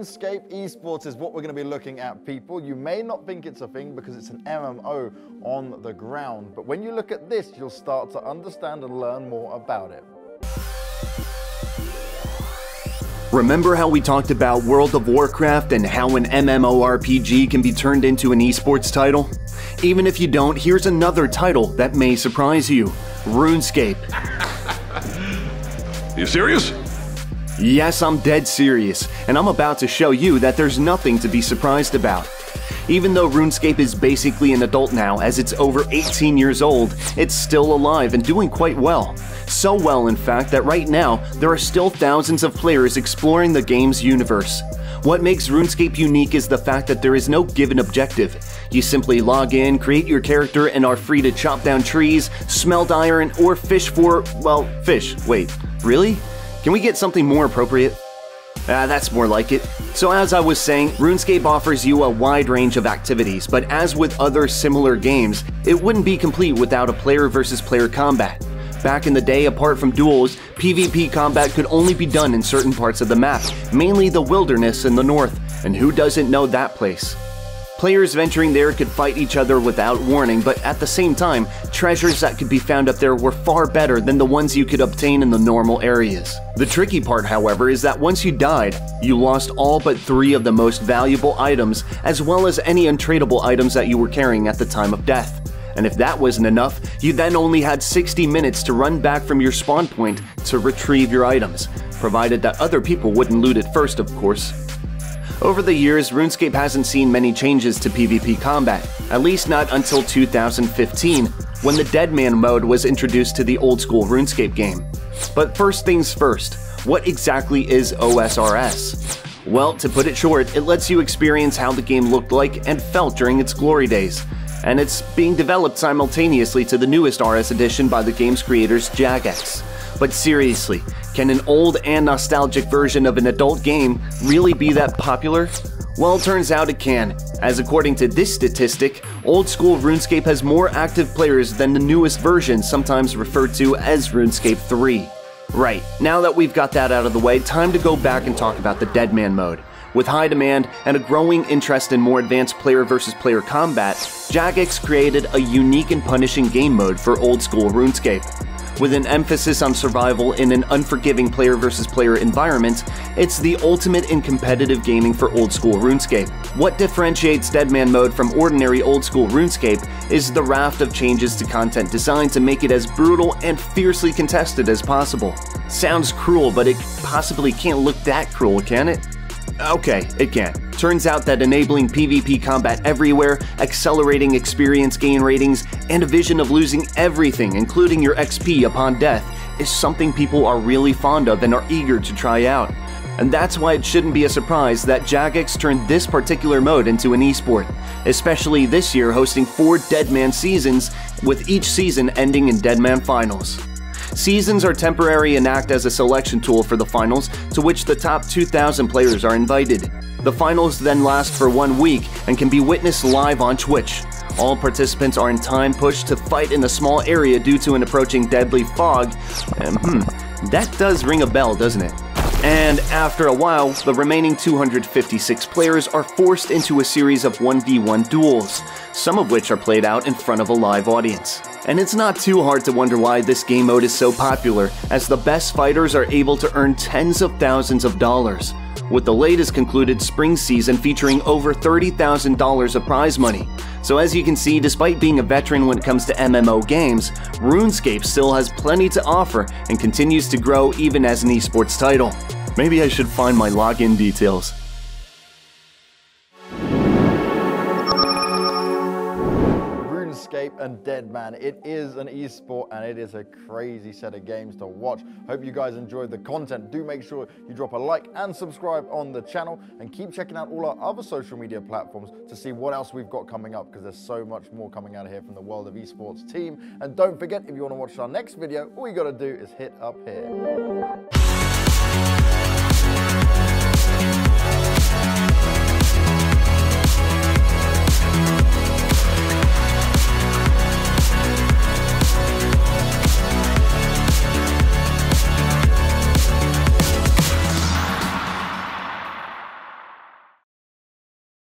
RuneScape esports is what we're going to be looking at, people. You may not think it's a thing because it's an MMO on the ground, but when you look at this, you'll start to understand and learn more about it. Remember how we talked about World of Warcraft and how an MMORPG can be turned into an esports title? Even if you don't, here's another title that may surprise you: RuneScape. You serious? Yes, I'm dead serious, and I'm about to show you that there's nothing to be surprised about. Even though RuneScape is basically an adult now, as it's over 18 years old, it's still alive and doing quite well. So well, in fact, that right now, there are still thousands of players exploring the game's universe. What makes RuneScape unique is the fact that there is no given objective. You simply log in, create your character, and are free to chop down trees, smelt iron, or fish for, well, fish. Wait, really? Can we get something more appropriate? That's more like it. So as I was saying, RuneScape offers you a wide range of activities, but as with other similar games, it wouldn't be complete without a player versus player combat. Back in the day, apart from duels, PvP combat could only be done in certain parts of the map, mainly the wilderness in the north, and who doesn't know that place? Players venturing there could fight each other without warning, but at the same time, treasures that could be found up there were far better than the ones you could obtain in the normal areas. The tricky part, however, is that once you died, you lost all but 3 of the most valuable items, as well as any untradeable items that you were carrying at the time of death. And if that wasn't enough, you then only had 60 minutes to run back from your spawn point to retrieve your items, provided that other people wouldn't loot it first, of course. Over the years, RuneScape hasn't seen many changes to PvP combat, at least not until 2015, when the Deadman Mode was introduced to the old-school RuneScape game. But first things first, what exactly is OSRS? Well, to put it short, it lets you experience how the game looked like and felt during its glory days, and it's being developed simultaneously to the newest RS edition by the game's creators, Jagex. But seriously, can an old and nostalgic version of an adult game really be that popular? Well, it turns out it can, as according to this statistic, old-school RuneScape has more active players than the newest version, sometimes referred to as RuneScape 3. Right, now that we've got that out of the way, time to go back and talk about the Deadman Mode. With high demand and a growing interest in more advanced player versus player combat, Jagex created a unique and punishing game mode for old-school RuneScape. With an emphasis on survival in an unforgiving player versus player environment, it's the ultimate in competitive gaming for old-school RuneScape. What differentiates Deadman Mode from ordinary old-school RuneScape is the raft of changes to content designed to make it as brutal and fiercely contested as possible. Sounds cruel, but it possibly can't look that cruel, can it? Okay, it can. Turns out that enabling PvP combat everywhere, accelerating experience gain ratings, and a vision of losing everything, including your XP upon death, is something people are really fond of and are eager to try out. And that's why it shouldn't be a surprise that Jagex turned this particular mode into an esport, especially this year hosting 4 Deadman Seasons, with each season ending in Deadman Finals. Seasons are temporary and act as a selection tool for the finals, to which the top 2,000 players are invited. The finals then last for 1 week and can be witnessed live on Twitch. All participants are in time pushed to fight in a small area due to an approaching deadly fog. That does ring a bell, doesn't it? And after a while, the remaining 256 players are forced into a series of 1v1 duels, some of which are played out in front of a live audience. And it's not too hard to wonder why this game mode is so popular, as the best fighters are able to earn tens of thousands of dollars, with the latest concluded spring season featuring over $30,000 of prize money. So as you can see, despite being a veteran when it comes to MMO games, RuneScape still has plenty to offer and continues to grow even as an esports title. Maybe I should find my login details. RuneScape and Deadman. It is an esport and it is a crazy set of games to watch. Hope you guys enjoyed the content. Do make sure you drop a like and subscribe on the channel, and keep checking out all our other social media platforms to see what else we've got coming up, because there's so much more coming out here from the World of Esports team. And don't forget, if you want to watch our next video, all you got to do is hit up here.